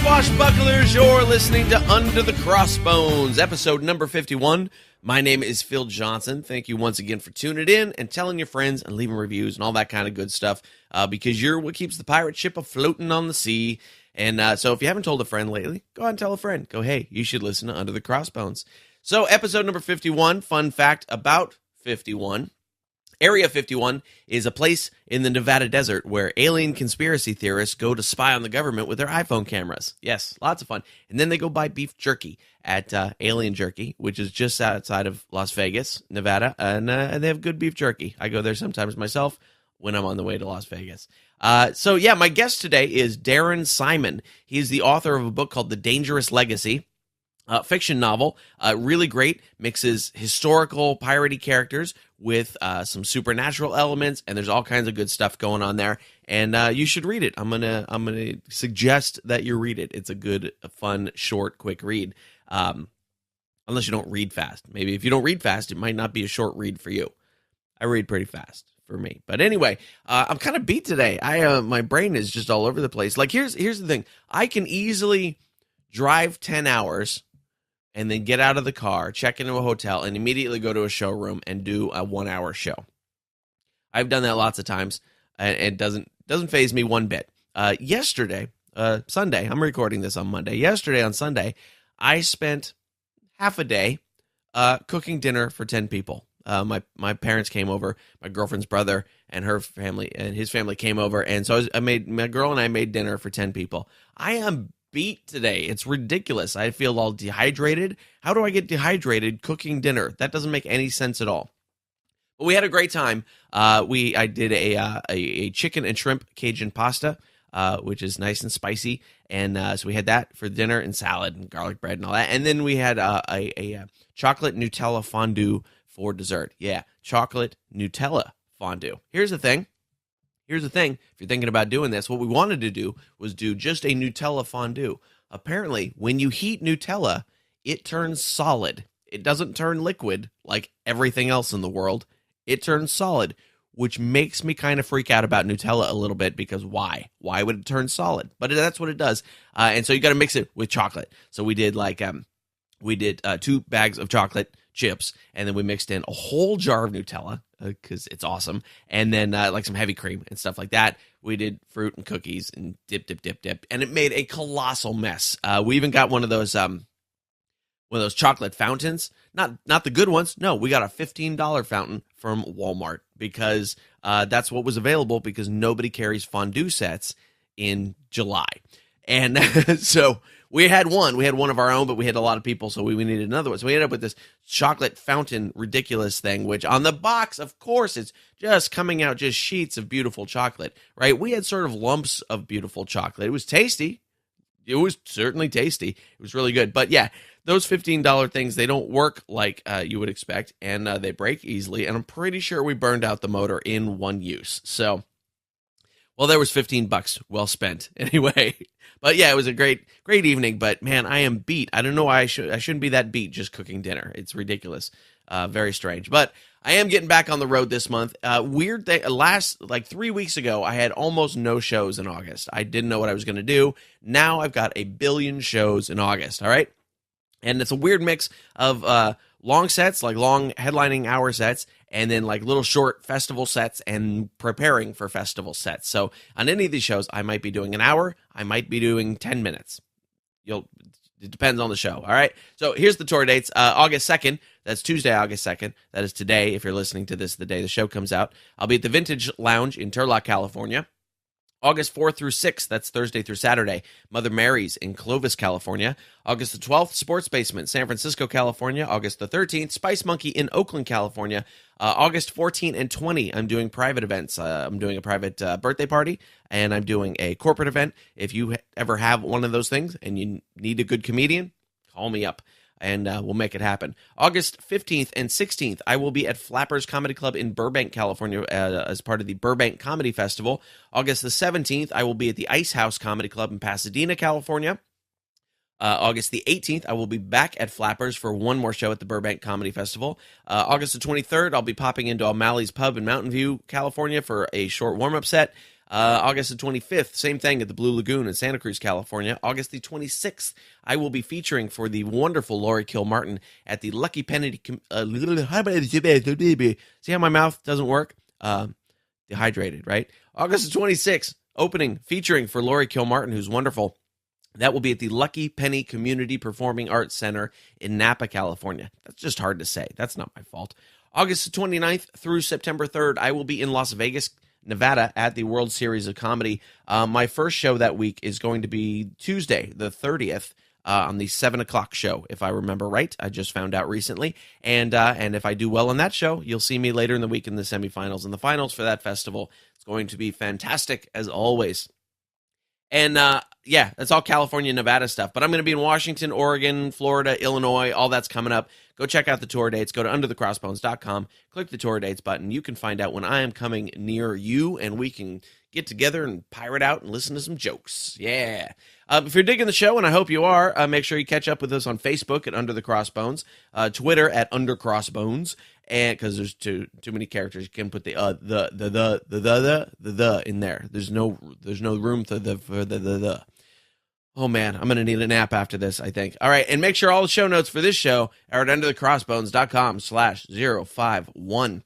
Swashbucklers, you're listening to Under the Crossbones, episode number 51. My name is Phil Johnson. Thank you once again for tuning in and telling your friends and leaving reviews and all that kind of good stuff, because you're what keeps the pirate ship afloating on the sea. And so if you haven't told a friend lately, go ahead and tell a friend. Go, hey, you should listen to Under the Crossbones. So episode number 51, fun fact about 51. Area 51 is a place in the Nevada desert where alien conspiracy theorists go to spy on the government with their iPhone cameras. Yes, lots of fun. And then they go buy beef jerky at Alien Jerky, which is just outside of Las Vegas, Nevada, and they have good beef jerky. I go there sometimes myself when I'm on the way to Las Vegas. So yeah, my guest today is Darren Simon. He's the author of a book called The Dangerous Legacy. Fiction novel, really great, mixes historical piratey characters with some supernatural elements, and there's all kinds of good stuff going on there, and you should read it. I'm gonna suggest that you read it. It's a good, fun, short, quick read, unless you don't read fast. Maybe if you don't read fast, it might not be a short read for you. I read pretty fast for me, but anyway, I'm kind of beat today. My brain is just all over the place. Like here's the thing: I can easily drive 10 hours. And then get out of the car, check into a hotel, and immediately go to a showroom and do a 1-hour show. I've done that lots of times, and it doesn't faze me one bit. Yesterday, Sunday, I'm recording this on Monday. Yesterday on Sunday, I spent half a day cooking dinner for 10 people. My parents came over, my girlfriend's brother and her family and his family came over, and so my girl and I made dinner for 10 people. I am beat today. It's ridiculous. I feel all dehydrated. How do I get dehydrated cooking dinner? That doesn't make any sense at all. But we had a great time. I did a chicken and shrimp Cajun pasta, which is nice and spicy, and so we had that for dinner and salad and garlic bread and all that. And then we had a chocolate Nutella fondue for dessert. Yeah, chocolate Nutella fondue. Here's the thing. If you're thinking about doing this, what we wanted to do was do just a Nutella fondue. Apparently, when you heat Nutella, it turns solid. It doesn't turn liquid like everything else in the world. It turns solid, which makes me kind of freak out about Nutella a little bit, because why? Why would it turn solid? But that's what it does. And so you got to mix it with chocolate. So we did 2 bags of chocolate chips, and then we mixed in a whole jar of Nutella, because it's awesome, and then some heavy cream and stuff like that. We did fruit and cookies and dip, and it made a colossal mess. We even got one of those chocolate fountains, not the good ones. No, we got a $15 fountain from Walmart, because that's what was available, because nobody carries fondue sets in July. And so we had one of our own, but we had a lot of people, so we needed another one. So we ended up with this chocolate fountain ridiculous thing, which on the box, of course, it's just coming out just sheets of beautiful chocolate, right? We had sort of lumps of beautiful chocolate. It was tasty. It was certainly tasty. It was really good. But yeah, those $15 things, they don't work like you would expect, and they break easily. And I'm pretty sure we burned out the motor in one use. So, well, there was $15 well spent anyway. But yeah, it was a great evening. But man, I am beat. I don't know why I shouldn't be that beat just cooking dinner. It's ridiculous. Very strange. But I am getting back on the road this month. Weird thing. 3 weeks ago, I had almost no shows in August. I didn't know what I was going to do. Now I've got a billion shows in August. All right. And it's a weird mix of long sets, like long headlining hour sets, and then like little short festival sets and preparing for festival sets. So on any of these shows, I might be doing an hour. I might be doing 10 minutes. It depends on the show. All right. So here's the tour dates. August 2nd. That's Tuesday, August 2nd. That is today. If you're listening to this the day the show comes out, I'll be at the Vintage Lounge in Turlock, California. August 4th through 6th, that's Thursday through Saturday, Mother Mary's in Clovis, California. August the 12th, Sports Basement, San Francisco, California. August the 13th, Spice Monkey in Oakland, California. August 14 and 20, I'm doing private events. I'm doing a private birthday party, and I'm doing a corporate event. If you ever have one of those things and you need a good comedian, call me up, and we'll make it happen. August 15th and 16th, I will be at Flappers Comedy Club in Burbank, California, as part of the Burbank Comedy Festival. August the 17th, I will be at the Ice House Comedy Club in Pasadena, California. August the 18th, I will be back at Flappers for one more show at the Burbank Comedy Festival. August the 23rd, I'll be popping into O'Malley's Pub in Mountain View, California for a short warm-up set. August the 25th, same thing at the Blue Lagoon in Santa Cruz, California. August the 26th, I will be featuring for the wonderful Lori Kilmartin at the Lucky Penny. See how my mouth doesn't work? Dehydrated, right? August the 26th, opening, featuring for Lori Kilmartin, who's wonderful. That will be at the Lucky Penny Community Performing Arts Center in Napa, California. That's just hard to say. That's not my fault. August the 29th through September 3rd, I will be in Las Vegas, Nevada at the World Series of Comedy. My first show that week is going to be Tuesday, the 30th, on the 7 o'clock show, if I remember right. I just found out recently. And if I do well on that show, you'll see me later in the week in the semifinals and the finals for that festival. It's going to be fantastic, as always. And yeah, that's all California, Nevada stuff. But I'm going to be in Washington, Oregon, Florida, Illinois. All that's coming up. Go check out the tour dates. Go to underthecrossbones.com. Click the tour dates button. You can find out when I am coming near you, and we can get together and pirate out and listen to some jokes. Yeah. If you're digging the show, and I hope you are, make sure you catch up with us on Facebook at Under the Crossbones, Twitter at Under Crossbones, and because there's too many characters, you can put the in there. There's no room for the. Oh man, I'm gonna need a nap after this, I think. All right, and make sure all the show notes for this show are at underthecrossbones.com/051. If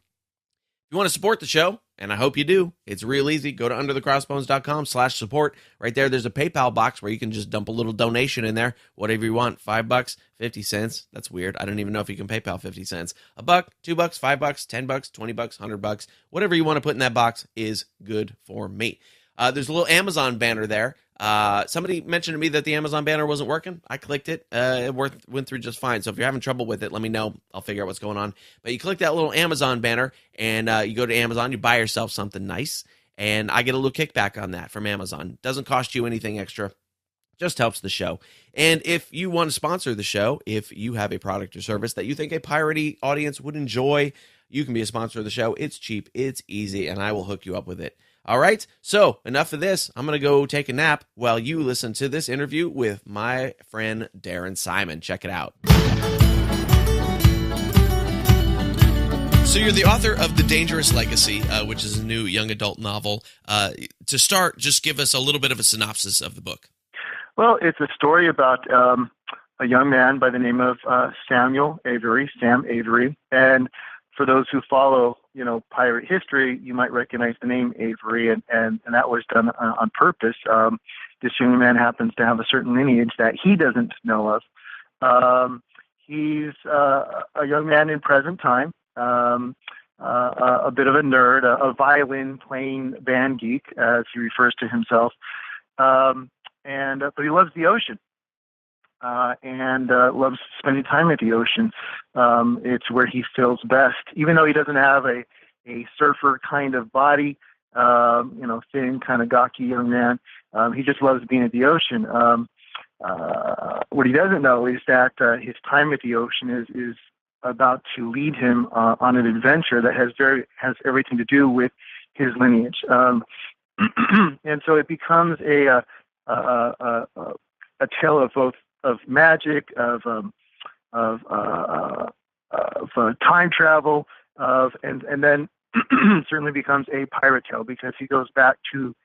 you want to support the show, and I hope you do, it's real easy. Go to underthecrossbones.com/support. Right there, there's a PayPal box where you can just dump a little donation in there, whatever you want. $5, 50 cents. That's weird. I don't even know if you can PayPal 50 cents. $1, $2, $5, $10, $20, $100, whatever you want to put in that box is good for me. There's a little Amazon banner there. Somebody mentioned to me that the Amazon banner wasn't working. I clicked it. It went through just fine. So if you're having trouble with it, let me know. I'll figure out what's going on. But you click that little Amazon banner, and you go to Amazon. You buy yourself something nice, and I get a little kickback on that from Amazon. Doesn't cost you anything extra. Just helps the show. And if you want to sponsor the show, if you have a product or service that you think a piratey audience would enjoy, you can be a sponsor of the show. It's cheap. It's easy, and I will hook you up with it. All right, so enough of this. I'm going to go take a nap while you listen to this interview with my friend Darren Simon. Check it out. So you're the author of The Dangerous Legacy, which is a new young adult novel. To start, just give us a little bit of a synopsis of the book. Well, it's a story about a young man by the name of Sam Avery, and for those who follow, pirate history, you might recognize the name Avery, and that was done on purpose. This young man happens to have a certain lineage that he doesn't know of. He's a young man in present time, a bit of a nerd, a violin-playing band geek, as he refers to himself, but he loves the ocean. And loves spending time at the ocean. It's where he feels best, even though he doesn't have a surfer kind of body, thin, kind of gawky young man. He just loves being at the ocean. What he doesn't know is that his time at the ocean is about to lead him on an adventure that has everything to do with his lineage. And so it becomes a tale of both of magic, of time travel, and then certainly becomes a pirate tale because he goes back to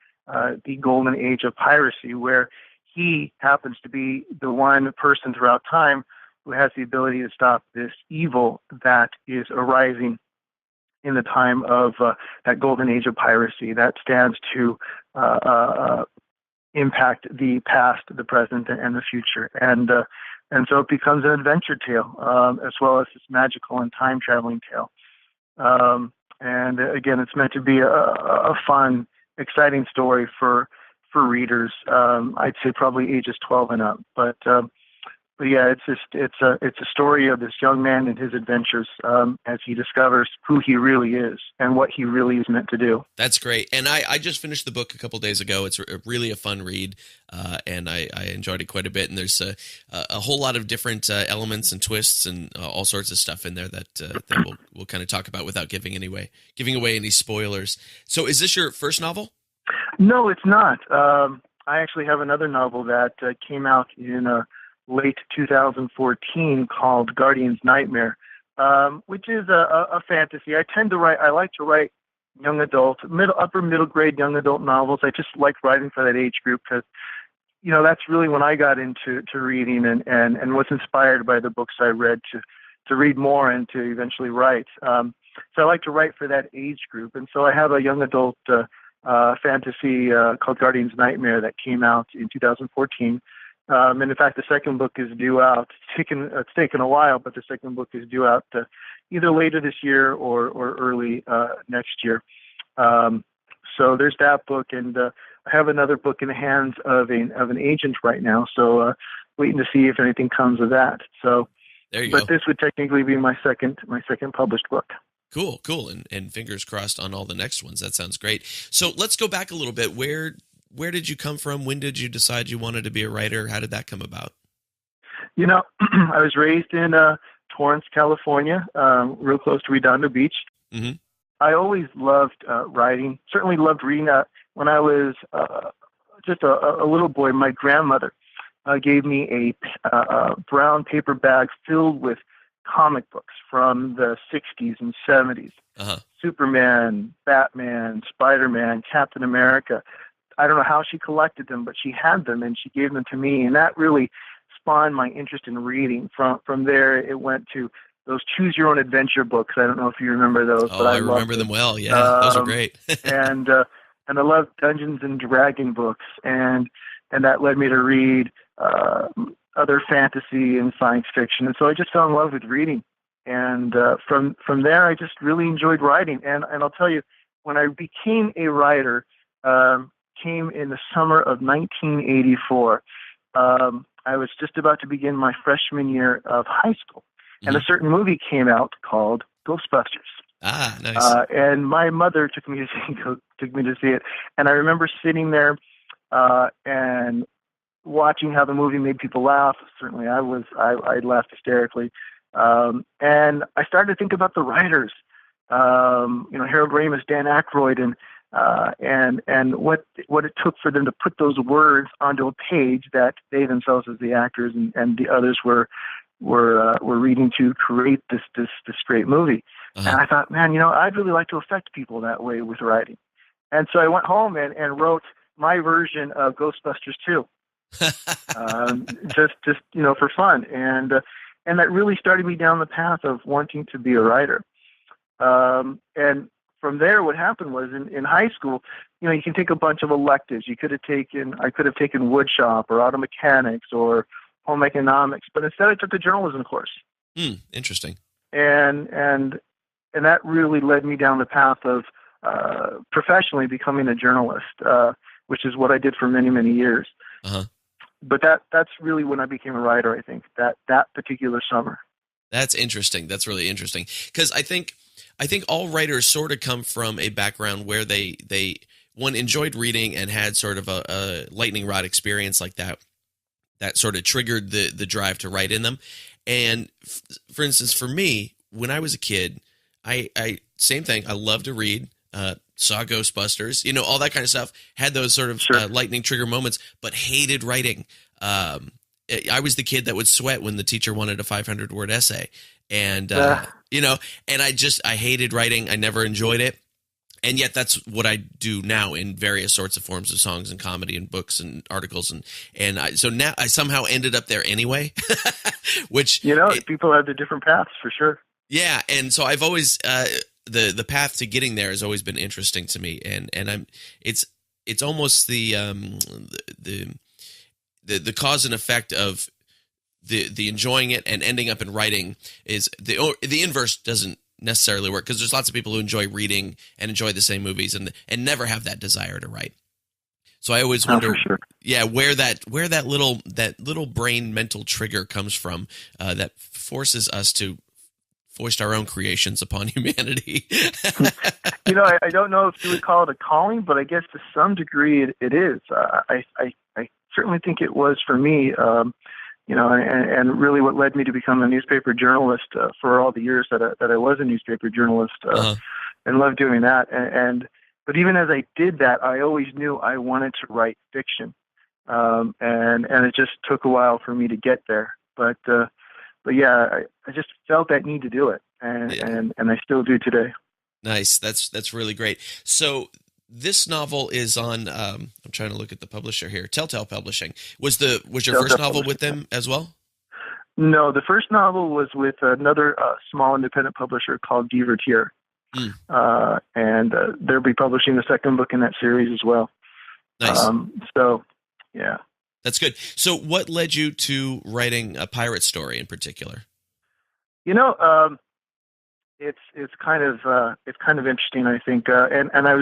the golden age of piracy, where he happens to be the one person throughout time who has the ability to stop this evil that is arising in the time of that golden age of piracy that stands to impact the past, the present, and the future. And so it becomes an adventure tale, as well as this magical and time-traveling tale. And again, it's meant to be a fun, exciting story for readers. I'd say probably ages 12 and up. But yeah, it's a story of this young man and his adventures as he discovers who he really is and what he really is meant to do. That's great. And I just finished the book a couple days ago. It's really a fun read, and I enjoyed it quite a bit. And there's a whole lot of different elements and twists and all sorts of stuff in there that we'll kind of talk about without giving away any spoilers. So is this your first novel? No, it's not. I actually have another novel that came out in late 2014 called Guardian's Nightmare, which is a fantasy. I like to write young adult, upper middle grade young adult novels. I just like writing for that age group because, that's really when I got into reading and was inspired by the books I read to read more and to eventually write. So I like to write for that age group. And so I have a young adult fantasy called Guardian's Nightmare that came out in 2014. And in fact, the second book is due out. It's taken a while, but the second book is due out either later this year or early next year. So there's that book, and I have another book in the hands of an agent right now. So waiting to see if anything comes of that. So, there you go. But this would technically be my second published book. Cool. And fingers crossed on all the next ones. That sounds great. So let's go back a little bit. Where did you come from? When did you decide you wanted to be a writer? How did that come about? I was raised in Torrance, California, real close to Redondo Beach. Mm-hmm. I always loved writing, certainly loved reading. When I was just a little boy, my grandmother gave me a brown paper bag filled with comic books from the 60s and 70s. Uh-huh. Superman, Batman, Spider-Man, Captain America. I don't know how she collected them, but she had them and she gave them to me. And that really spawned my interest in reading. From there, it went to those Choose Your Own Adventure books. I don't know if you remember those. Oh, but I remember them well. Yeah, those are great. and I love Dungeons and Dragon books. And that led me to read other fantasy and science fiction. And so I just fell in love with reading. And from there, I just really enjoyed writing. And I'll tell you, when I became a writer, came in the summer of 1984. I was just about to begin my freshman year of high school. And a certain movie came out called Ghostbusters. Ah, nice. And my mother took me to see it. And I remember sitting there and watching how the movie made people laugh. Certainly I laughed hysterically. And I started to think about the writers, Harold Ramis, Dan Aykroyd, and what it took for them to put those words onto a page that they themselves as the actors and the others were reading to create this great movie. Uh-huh. And I thought, man, I'd really like to affect people that way with writing. And so I went home and wrote my version of Ghostbusters 2. just for fun. And that really started me down the path of wanting to be a writer. And from there, what happened was in high school, you can take a bunch of electives. I could have taken woodshop or auto mechanics or home economics, but instead I took a journalism course. Interesting. And that really led me down the path of professionally becoming a journalist, which is what I did for many, many years. Uh-huh. But that's really when I became a writer, I think, that particular summer. That's interesting. That's really interesting. Because I think all writers sort of come from a background where they enjoyed reading and had sort of a lightning rod experience like that sort of triggered the drive to write in them. And for instance, for me, when I was a kid, I same thing. I loved to read, saw Ghostbusters, all that kind of stuff, had those sort of Sure. lightning trigger moments, but hated writing. I was the kid that would sweat when the teacher wanted a 500-word essay. And, and I hated writing. I never enjoyed it. And yet that's what I do now in various sorts of forms of songs and comedy and books and articles. So now I somehow ended up there anyway, which, people have the different paths for sure. Yeah. And so I've always, the path to getting there has always been interesting to me. And it's almost the cause and effect of the enjoying it and ending up in writing is the inverse doesn't necessarily work, because there's lots of people who enjoy reading and enjoy the same movies and never have that desire to write. So I always wonder, where that little brain mental trigger comes from that forces us to foist our own creations upon humanity. I don't know if you would call it a calling, but I guess to some degree it is. I certainly think it was for me. And really what led me to become a newspaper journalist for all the years that I was a newspaper journalist and loved doing that. But even as I did that, I always knew I wanted to write fiction. And it just took a while for me to get there. But yeah, I just felt that need to do it. And I still do today. Nice. That's really great. So this novel is on. I'm trying to look at the publisher here. Telltale Publishing. Was your first novel with them as well? No, the first novel was with another small independent publisher called Divertier. Mm. And they'll be publishing the second book in that series as well. Nice. So, yeah. That's good. So what led you to writing a pirate story in particular? It's kind of interesting, I think. And I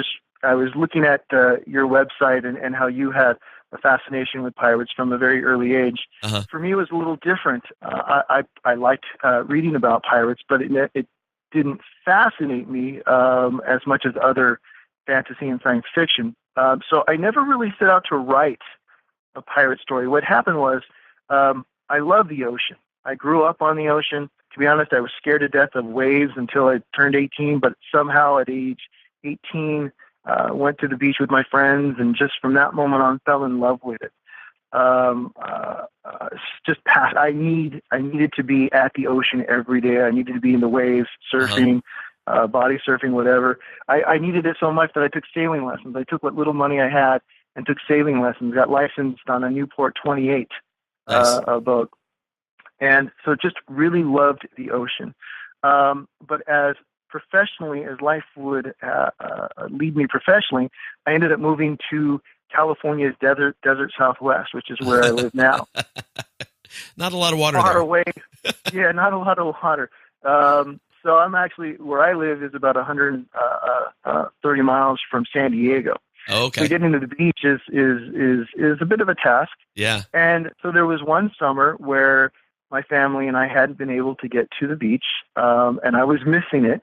was looking at your website and how you had a fascination with pirates from a very early age. Uh-huh. For me, it was a little different. I liked reading about pirates, but it didn't fascinate me as much as other fantasy and science fiction. So I never really set out to write a pirate story. What happened was I love the ocean. I grew up on the ocean. To be honest, I was scared to death of waves until I turned 18, but somehow at age 18, went to the beach with my friends, and just from that moment on, fell in love with it. I needed to be at the ocean every day. I needed to be in the waves, surfing, body surfing, whatever. I needed it so much that I took sailing lessons. I took what little money I had and took sailing lessons, got licensed on a Newport 28 Nice. boat. And so just really loved the ocean. But as professionally, as life would lead me professionally, I ended up moving to California's desert Southwest, which is where I live now. Not a lot of water Far there. away. Yeah, not a lot of water. So I'm actually, where I live is about 130 miles from San Diego. Oh, okay. So getting to the beach is a bit of a task. Yeah. And so there was one summer where my family and I hadn't been able to get to the beach, and I was missing it.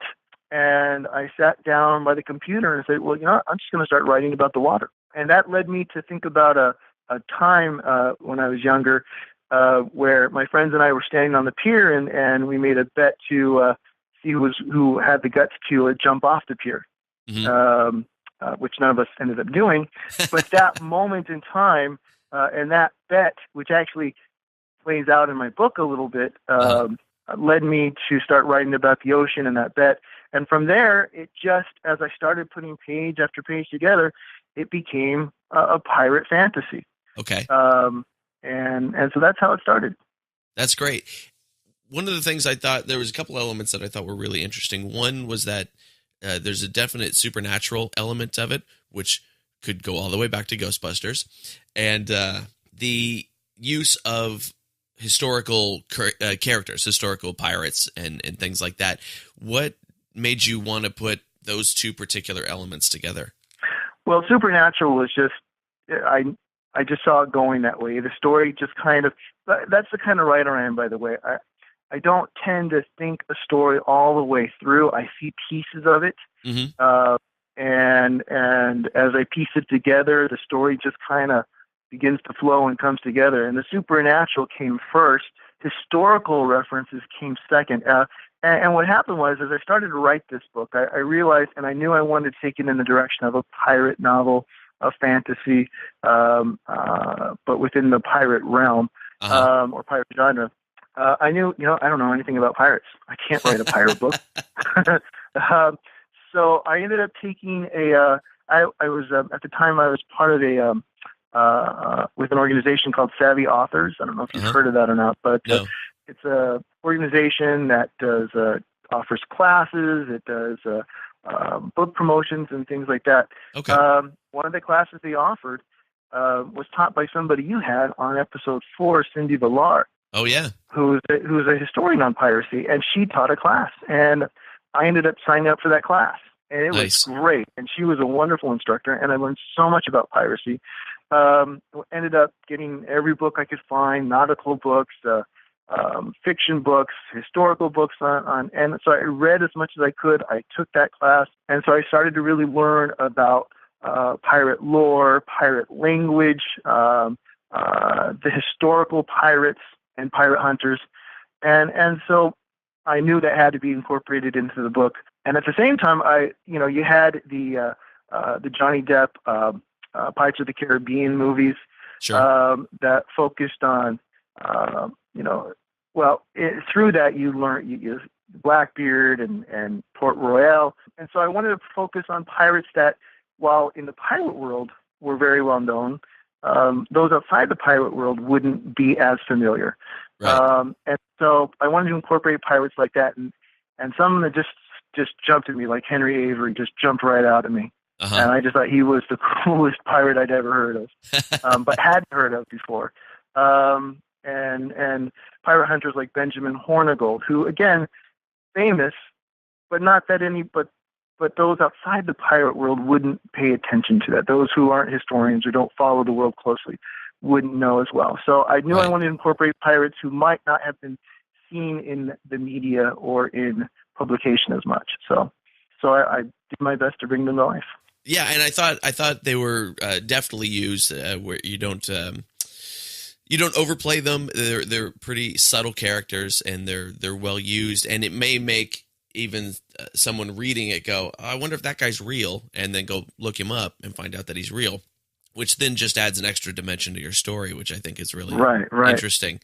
And I sat down by the computer and said, well, I'm just going to start writing about the water. And that led me to think about a time when I was younger where my friends and I were standing on the pier, and we made a bet to see who had the guts to jump off the pier, which none of us ended up doing. But that moment in time and that bet, which actually plays out in my book a little bit, led me to start writing about the ocean and that bet. And from there, it just, as I started putting page after page together, it became a pirate fantasy. Okay. And so that's how it started. That's great. One of the things I thought, there was a couple elements that I thought were really interesting. One was that there's a definite supernatural element of it, which could go all the way back to Ghostbusters. And the use of historical characters, historical pirates and things like that. What made you want to put those two particular elements together? Well, supernatural was just, I just saw it going that way. The story just kind of, that's the kind of writer I am, by the way. I don't tend to think a story all the way through. I see pieces of it. Mm-hmm. And as I piece it together, the story just kind of begins to flow and comes together. And the supernatural came first. Historical references came second. And what happened was, as I started to write this book, I realized, and I knew I wanted to take it in the direction of a pirate novel, a fantasy, but within the pirate realm, or pirate genre. I knew, I don't know anything about pirates. I can't write a pirate book. So I ended up taking I was, at the time I was part of with an organization called Savvy Authors. I don't know if you've heard of that or not, but no. It's a organization that offers classes. It does book promotions and things like that. Okay. One of the classes they offered was taught by somebody you had on episode 4, Cindy Villar. Oh yeah. Who's a historian on piracy, and she taught a class, and I ended up signing up for that class, and it was great. And she was a wonderful instructor, and I learned so much about piracy. Ended up getting every book I could find, nautical books, fiction books, historical books and so I read as much as I could. I took that class, and so I started to really learn about pirate lore, pirate language, the historical pirates and pirate hunters, and so I knew that had to be incorporated into the book. And at the same time, you had the Johnny Depp Pirates of the Caribbean movies. Sure. That focused on, through that you learn, Blackbeard and Port Royal. And so I wanted to focus on pirates that, while in the pirate world were very well known, those outside the pirate world wouldn't be as familiar. Right. And so I wanted to incorporate pirates like that, and some that just jumped at me, like Henry Avery, just jumped right out at me. Uh-huh. And I just thought he was the coolest pirate I'd ever heard of, but hadn't heard of before. And pirate hunters like Benjamin Hornigold, who, again, famous, but not that but those outside the pirate world wouldn't pay attention to that. Those who aren't historians or don't follow the world closely wouldn't know as well. So I knew I wanted to incorporate pirates who might not have been seen in the media or in publication as much. So I did my best to bring them to life. Yeah, and I thought they were deftly used, where you don't overplay them. They're pretty subtle characters, and they're well used, and it may make even someone reading it go, oh, I wonder if that guy's real, and then go look him up and find out that he's real, which then just adds an extra dimension to your story, which I think is really interesting.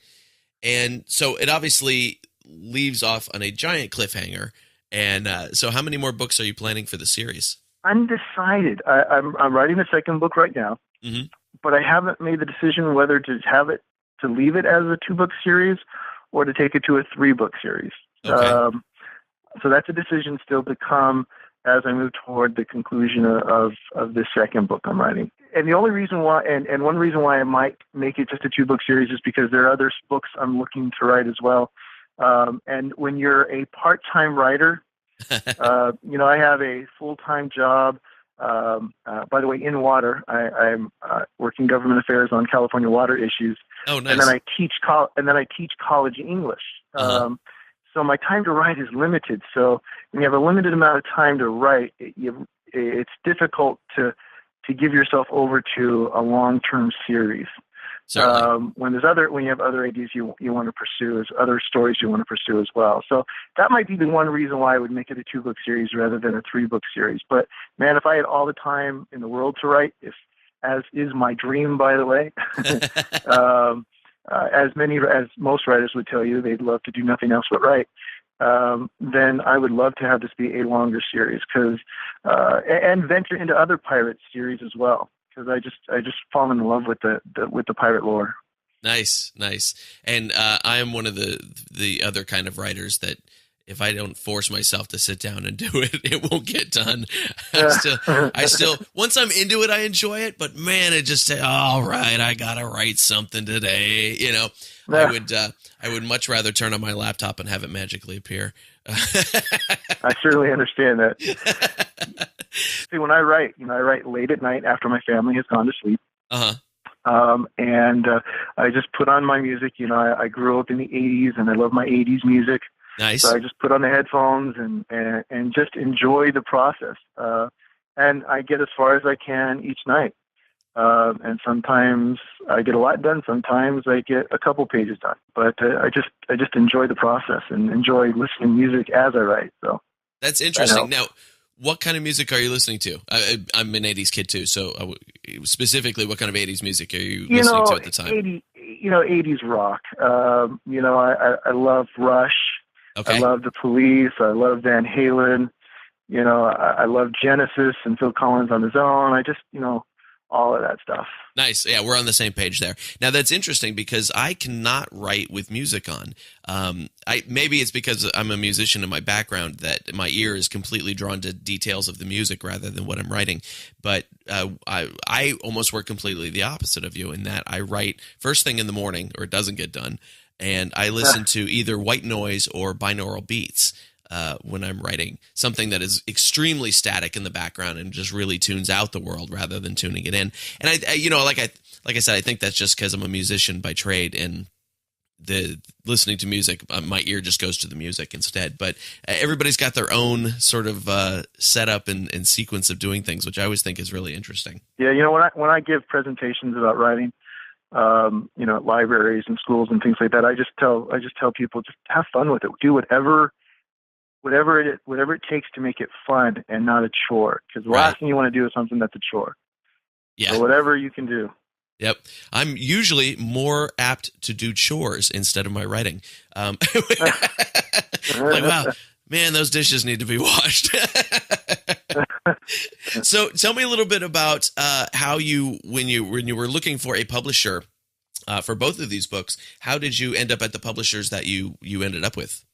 And so it obviously leaves off on a giant cliffhanger. And so how many more books are you planning for the series? Undecided. I'm writing the second book right now, but I haven't made the decision whether to leave it as a 2-book series or to take it to a 3-book series. Okay. So that's a decision still to come as I move toward the conclusion of the second book I'm writing. And the only reason why, and one reason why I might make it just a 2-book series is because there are other books I'm looking to write as well. And when you're a part-time writer, I have a full-time job. By the way, in water, I'm working government affairs on California water issues. Oh, nice. And then I teach college English. So my time to write is limited. So when you have a limited amount of time to write, it's difficult to give yourself over to a long-term series. When you have other ideas you want to pursue, other stories you want to pursue as well. So that might be the one reason why I would make it a 2-book series rather than a 3-book series. But man, if I had all the time in the world to write, as is my dream, by the way, as most writers would tell you, they'd love to do nothing else but write. Then I would love to have this be a longer series, and venture into other pirate series as well. Because I just fall in love with the pirate lore. Nice. And I am one of the other kind of writers that if I don't force myself to sit down and do it, it won't get done. I still once I'm into it, I enjoy it. But man, it just all right, I gotta write something today. I would much rather turn on my laptop and have it magically appear. I certainly understand that. See, when I write, I write late at night after my family has gone to sleep. And I just put on my music. I grew up in the 80s, and I love my 80s music. Nice. So I just put on the headphones and just enjoy the process. And I get as far as I can each night. And sometimes I get a lot done. Sometimes I get a couple pages done. But I just enjoy the process and enjoy listening to music as I write. So that's interesting. Now, what kind of music are you listening to? I'm an 80s kid too, so specifically, what kind of 80s music are you listening to at the time? 80s rock. I love Rush. Okay. I love the Police. I love Van Halen. I love Genesis and Phil Collins on his own. I just, all of that stuff. Nice. Yeah, we're on the same page there. Now, that's interesting because I cannot write with music on. Maybe it's because I'm a musician in my background that my ear is completely drawn to details of the music rather than what I'm writing. But I almost work completely the opposite of you in that I write first thing in the morning, or it doesn't get done, and I listen to either white noise or binaural beats. When I'm writing something that is extremely static in the background and just really tunes out the world rather than tuning it in. And like I said, I think that's just because I'm a musician by trade, and the listening to music, my ear just goes to the music instead. But everybody's got their own sort of setup and sequence of doing things, which I always think is really interesting. Yeah, when I give presentations about writing, at libraries and schools and things like that, I just tell people, just have fun with it. Do whatever it takes to make it fun and not a chore. Because the last thing you want to do is something that's a chore. Yeah. So whatever you can do. Yep. I'm usually more apt to do chores instead of my writing. Like, wow, man, those dishes need to be washed. So tell me a little bit about how when you were looking for a publisher for both of these books, how did you end up at the publishers that you ended up with?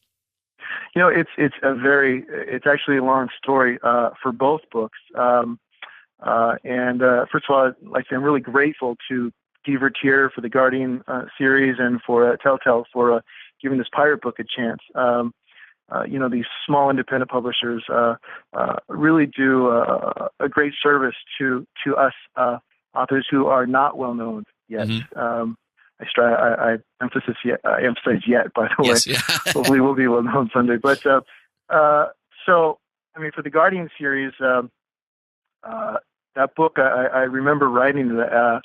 It's actually a long story for both books. First of all, like I'm really grateful to Divertier for the Guardian series and for Telltale for giving this pirate book a chance. These small independent publishers really do a great service to us authors who are not well known yet. Mm-hmm. I emphasize yet, by the yes, way. Yeah. Hopefully we'll be well known someday. But for the Guardian series, that book, I remember writing the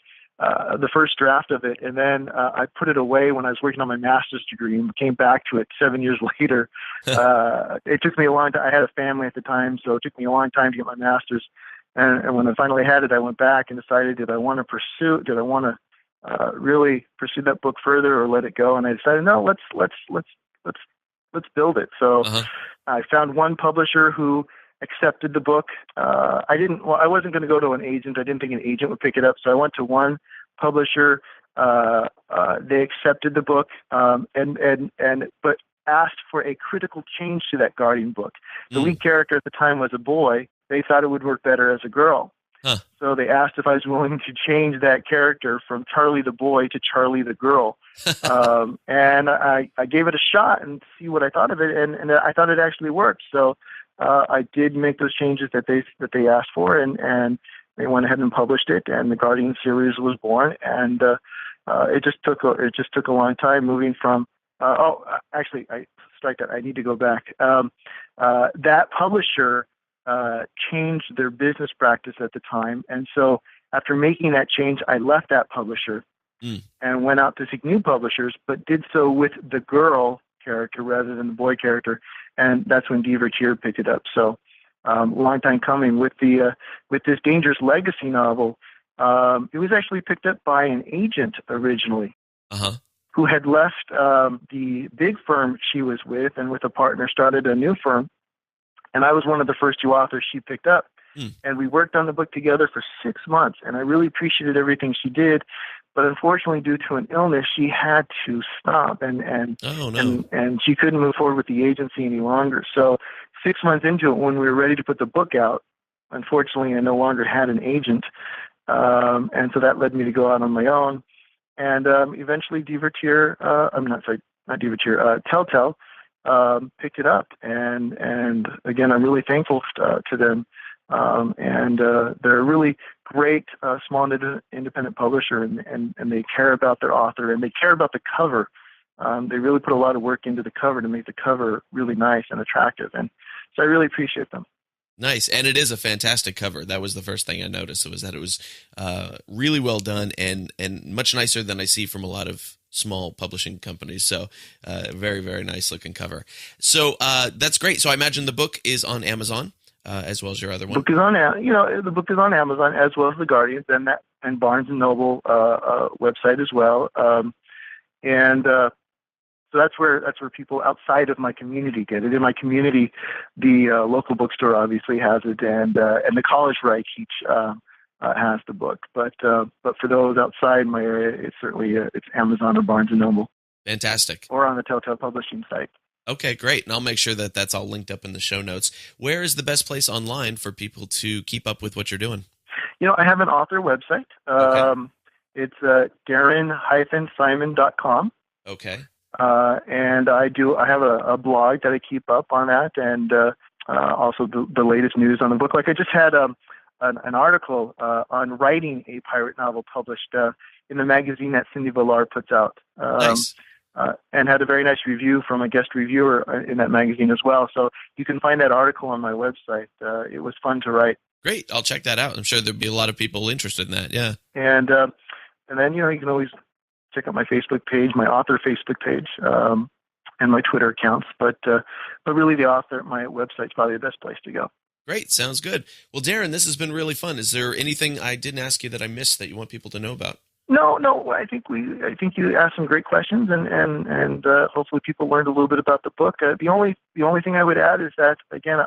first draft of it, and then I put it away when I was working on my master's degree and came back to it 7 years later. It took me a long time. I had a family at the time, so it took me a long time to get my master's. And when I finally had it, I went back and decided, did I want to really pursue that book further or let it go? And I decided, no, let's build it. So I found one publisher who accepted the book. I wasn't going to go to an agent. I didn't think an agent would pick it up. So I went to one publisher. They accepted the book, but asked for a critical change to that Guardian book. The lead character at the time was a boy. They thought it would work better as a girl. So they asked if I was willing to change that character from Charlie the boy to Charlie the girl. And I gave it a shot and see what I thought of it. And I thought it actually worked. So I did make those changes that they asked for, and they went ahead and published it, and the Guardian series was born. And it just took a long time moving from. Actually, I strike that. I need to go back. That publisher changed their business practice at the time, and so after making that change, I left that publisher and went out to seek new publishers, but did so with the girl character rather than the boy character, and that's when Divertier picked it up. So long time coming with this Dangerous Legacy novel. It was actually picked up by an agent originally, who had left the big firm she was with, and with a partner started a new firm. And I was one of the first two authors she picked up. And we worked on the book together for 6 months, and I really appreciated everything she did. But unfortunately, due to an illness, she had to stop, and she couldn't move forward with the agency any longer. So 6 months into it, when we were ready to put the book out, unfortunately, I no longer had an agent. And so that led me to go out on my own. And eventually Divertier, Telltale picked it up. And again, I'm really thankful to them. They're a really great small independent publisher, and they care about their author, and they care about the cover. They really put a lot of work into the cover to make the cover really nice and attractive. And so I really appreciate them. Nice. And it is a fantastic cover. That was the first thing I noticed, was that it was really well done and much nicer than I see from a lot of small publishing companies. So very, very nice looking cover. So that's great. So I imagine the book is on Amazon as well as your other one. The book is on Amazon as well as the Guardians and Barnes and Noble website as well. So that's where people outside of my community get it. In my community, the local bookstore obviously has it, and the college where I teach has the book. But for those outside my area, it's certainly it's Amazon or Barnes and Noble. Fantastic. Or on the Telltale Publishing site. Okay, great. And I'll make sure that that's all linked up in the show notes. Where is the best place online for people to keep up with what you're doing? I have an author website. Okay. It's Darren-Simon.com. Okay. And I have a blog that I keep up on that, and also the latest news on the book. Like I just had an article on writing a pirate novel published in the magazine that Cindy Villar puts out. Nice. And had a very nice review from a guest reviewer in that magazine as well. So you can find that article on my website. It was fun to write. Great. I'll check that out. I'm sure there'd be a lot of people interested in that. Yeah. And then, you can always check out my Facebook page, my author Facebook page, and my Twitter accounts. But really my website's probably the best place to go. Great. Sounds good. Well, Darren, this has been really fun. Is there anything I didn't ask you that I missed that you want people to know about? No. I think you asked some great questions, and hopefully people learned a little bit about the book. The only thing I would add is that, again,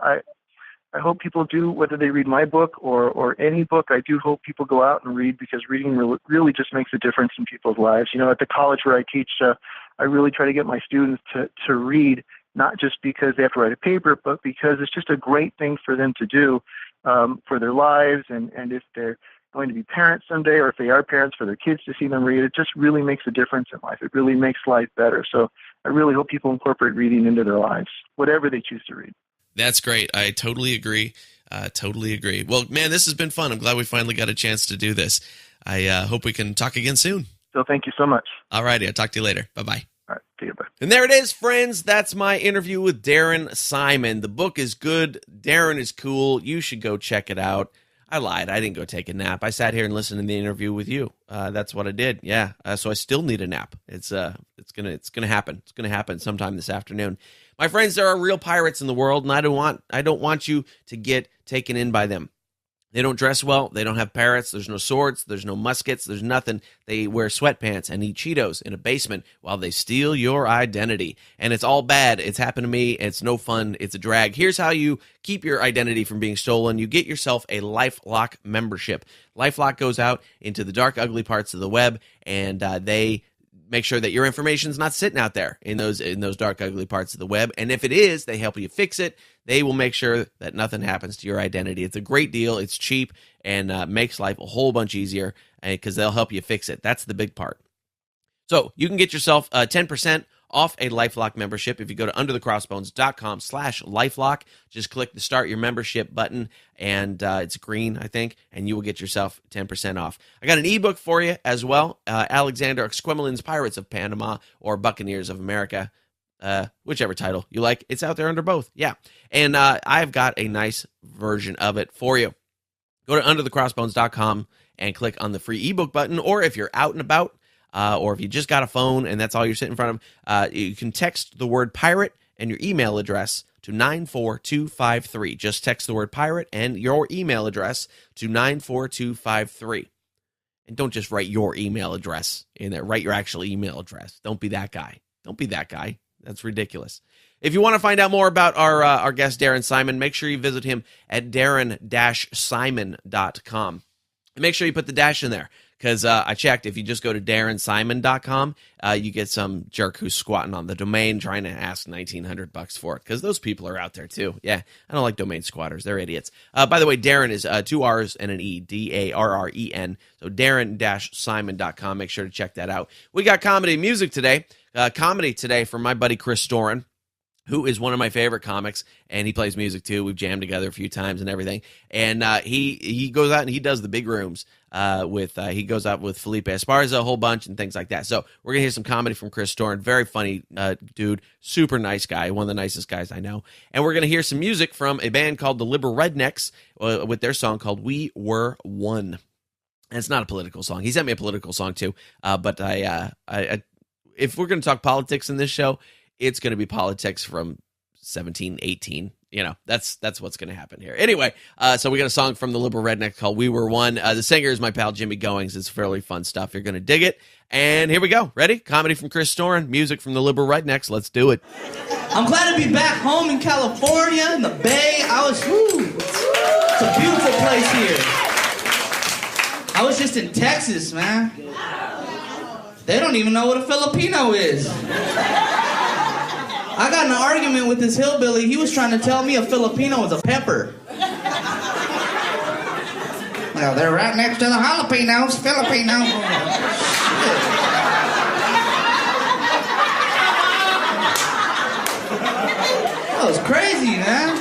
I hope people do, whether they read my book or any book, I do hope people go out and read, because reading really just makes a difference in people's lives. At the college where I teach, I really try to get my students to read, not just because they have to write a paper, but because it's just a great thing for them to do for their lives. And if they're going to be parents someday, or if they are parents, for their kids to see them read, it just really makes a difference in life. It really makes life better. So I really hope people incorporate reading into their lives, whatever they choose to read. That's great. I totally agree. Totally agree. Well, man, this has been fun. I'm glad we finally got a chance to do this. I hope we can talk again soon. So thank you so much. All righty. I'll talk to you later. Bye-bye. All right. See you. Bye. And there it is, friends. That's my interview with Darren Simon. The book is good. Darren is cool. You should go check it out. I lied. I didn't go take a nap. I sat here and listened to the interview with you. That's what I did. Yeah. So I still need a nap. It's gonna happen. It's gonna happen sometime this afternoon. My friends, there are real pirates in the world, and I don't want you to get taken in by them. They don't dress well. They don't have parrots. There's no swords. There's no muskets. There's nothing. They wear sweatpants and eat Cheetos in a basement while they steal your identity. And it's all bad. It's happened to me. It's no fun. It's a drag. Here's how you keep your identity from being stolen. You get yourself a LifeLock membership. LifeLock goes out into the dark, ugly parts of the web, and they make sure that your information's not sitting out there in those dark, ugly parts of the web. And if it is, they help you fix it. They will make sure that nothing happens to your identity. It's a great deal. It's cheap and makes life a whole bunch easier because they'll help you fix it. That's the big part. So you can get yourself 10% off a LifeLock membership if you go to underthecrossbones.com/LifeLock. Just click the Start Your Membership button, and it's green, I think, and you will get yourself 10% off. I got an ebook for you as well, Alexander Exquemelin's Pirates of Panama or Buccaneers of America. Whichever title you like, it's out there under both. Yeah. And I've got a nice version of it for you. Go to underthecrossbones.com and click on the free ebook button, or if you're out and about, or if you just got a phone and that's all you're sitting in front of, you can text the word pirate and your email address to 94253. Just text the word pirate and your email address to 94253. And don't just write your email address in there. Write your actual email address. Don't be that guy. Don't be that guy. That's ridiculous. If you want to find out more about our guest, Darren Simon, make sure you visit him at darren-simon.com. And make sure you put the dash in there, because I checked. If you just go to darrensimon.com, you get some jerk who's squatting on the domain trying to ask $1,900 for it, because those people are out there too. Yeah, I don't like domain squatters. They're idiots. By the way, Darren is 2 R's and an E, Darren. So darren-simon.com. Make sure to check that out. We got comedy and music today. Comedy today from my buddy Chris Storin, who is one of my favorite comics, and he plays music too. We've jammed together a few times and everything. And he goes out and he does the big rooms he goes out with Felipe Esparza a whole bunch and things like that. So we're gonna hear some comedy from Chris Storin. Very funny dude, super nice guy, one of the nicest guys I know. And we're gonna hear some music from a band called the Liberal Rednecks with their song called "We Were One." And it's not a political song. He sent me a political song too, but I if we're going to talk politics in this show, it's going to be politics from 1718. You know, that's what's going to happen here. Anyway, so we got a song from the Liberal Redneck called "We Were One." The singer is my pal Jimmy Goings. It's fairly fun stuff. You're going to dig it. And here we go. Ready? Comedy from Chris Storin, music from the Liberal Rednecks. Let's do it. I'm glad to be back home in California, in the Bay. It's a beautiful place here. I was just in Texas, man. They don't even know what a Filipino is. I got in an argument with this hillbilly. He was trying to tell me a Filipino was a pepper. Well, they're right next to the jalapenos, Filipino. That was crazy, man.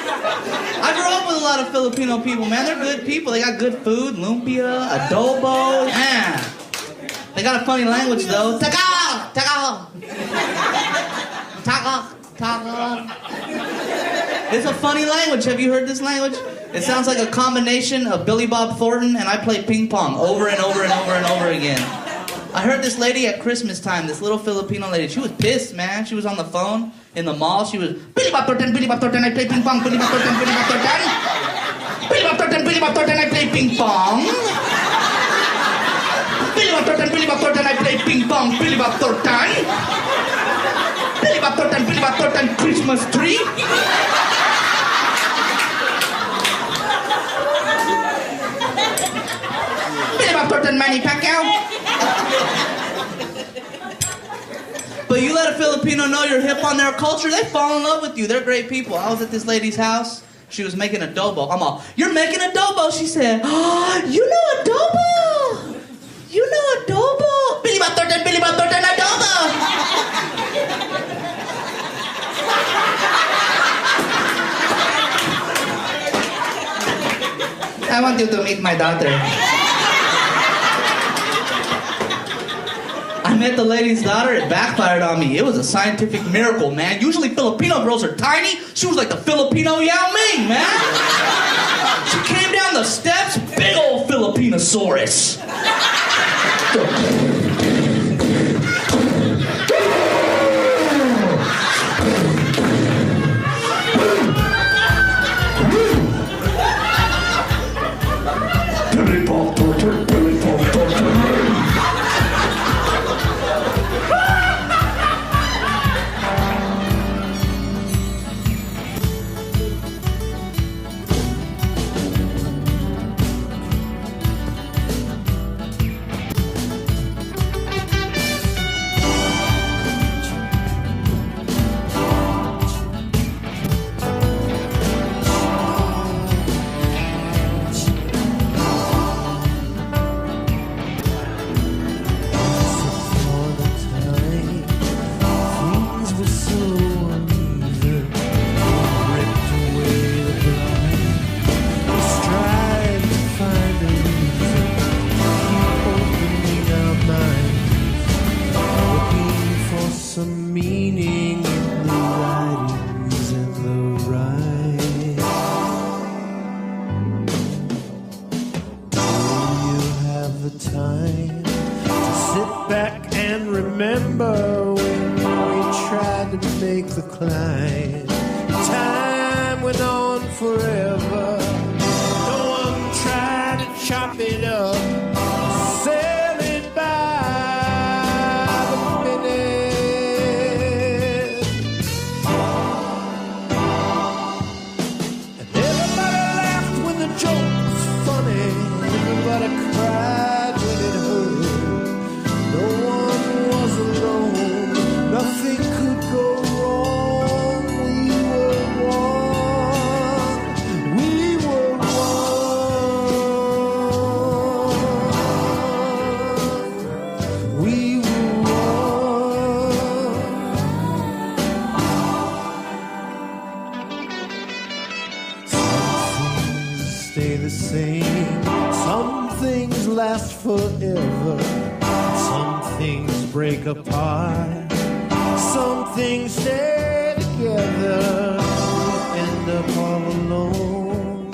I grew up with a lot of Filipino people, man. They're good people. They got good food, lumpia, adobo, yeah. They got a funny language, though. Tagalog! Tagalog! Tagalog! Tagalog! It's a funny language. Have you heard this language? It sounds like a combination of Billy Bob Thornton and I play ping pong over and over and over and over again. I heard this lady at Christmas time, this little Filipino lady. She was pissed, man. She was on the phone in the mall. She was, Billy Bob Thornton, I play ping pong. Billy Bob Thornton, Billy Bob Thornton. Billy Bob Thornton, I play ping pong. Billy Bob Thornton, Billy Bob Thornton, I play ping pong, Billy Bob Thornton. Billy Bob Thornton, Christmas tree. Billy Bob Thornton, Manny Pacquiao. But you let a Filipino know you're hip on their culture, they fall in love with you. They're great people. I was at this lady's house. She was making adobo. I'm all, you're making adobo? She said, oh, you know adobo? You know adobo? Billy Bob Thornton, adobo. I want you to meet my daughter. I met the lady's daughter, it backfired on me. It was a scientific miracle, man. Usually Filipino girls are tiny. She was like the Filipino Yao Ming, man. She came down the steps, big old Filipinosaurus. remember when we tried to make the climb. Time went on forever. No one tried to chop it up, sell it by the minute. And everybody laughed when the joke was funny. Everybody cried when it hurt. No one was alone. Nothing could go wrong. We were one. We were one. We were one. Some things stay the same. Some things last forever. Some things break apart. Some things stay together. We end up all alone.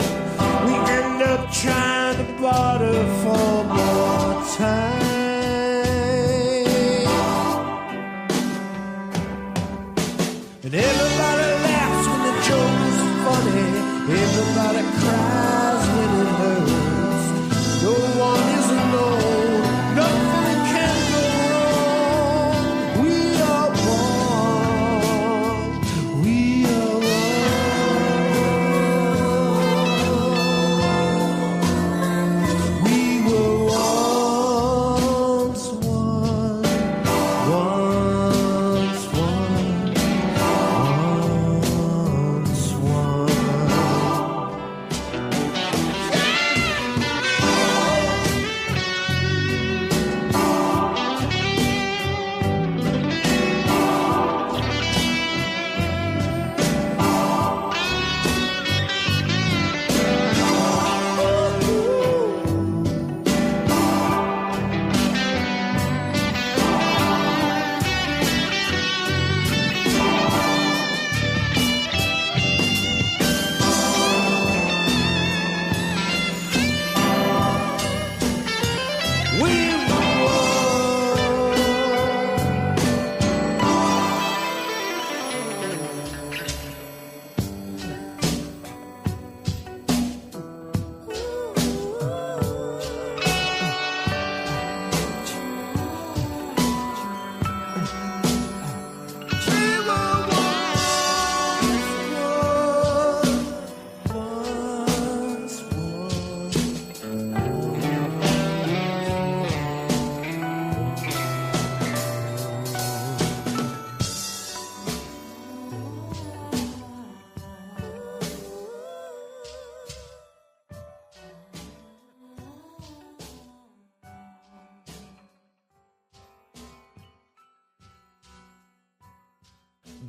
We end up trying to barter for more time. And everybody laughs when the joke is funny. Everybody cries when it hurts. No one is alone. Nothing can go wrong. We are one. We are one. We were once one. Once one. Once one.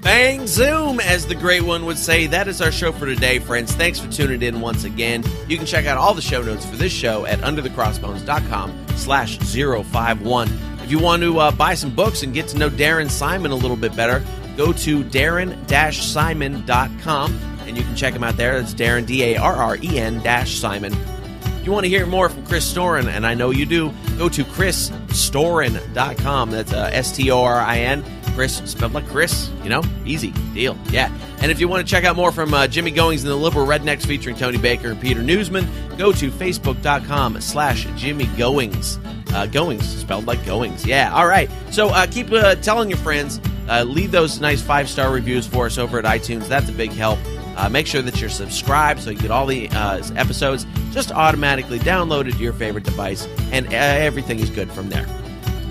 Bang zoom, as the great one would say. That is our show for today, friends. Thanks for tuning in once again. You can check out all the show notes for this show at underthecrossbones.com/051. If you want to buy some books and get to know Darren Simon a little bit better, go to darren-simon.com, and you can check him out there. That's Darren, Darren-Simon. If you want to hear more from Chris Storin, and I know you do, go to chrisstorin.com. That's Storin. Chris, spelled like Chris, easy deal. Yeah. And if you want to check out more from Jimmy Goings and the Liberal Rednecks featuring Tony Baker and Peter Newsman, go to facebook.com/Jimmy Goings. Goings, spelled like Goings. Yeah, all right. So keep telling your friends. Leave those nice 5-star reviews for us over at iTunes. That's a big help. Make sure that you're subscribed so you get all the episodes just automatically downloaded to your favorite device, and everything is good from there.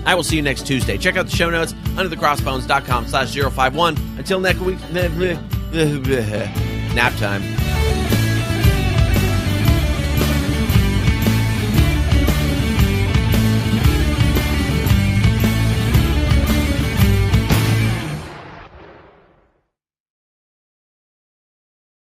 I will see you next Tuesday. Check out the show notes underthecrossbones.com/051. Until next week, nap time.